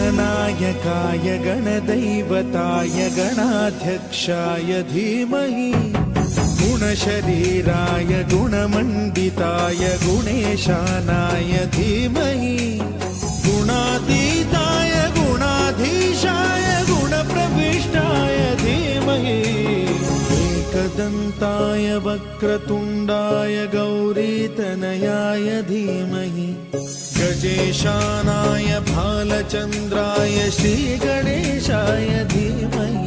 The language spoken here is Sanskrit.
गणनायकाय गणदैवताय गणाध्यक्षाय धीमहि गुणशरीराय गुणमण्डिताय गुणेशानाय धीमहि गुणातीताय गुणाधीशाय गुणप्रविष्टाय धीमहि एकदन्ताय वक्रतुण्डाय गौरीतनयाय धीमहि गजेशानाय भालचन्द्राय श्रीगणेशाय धीमहि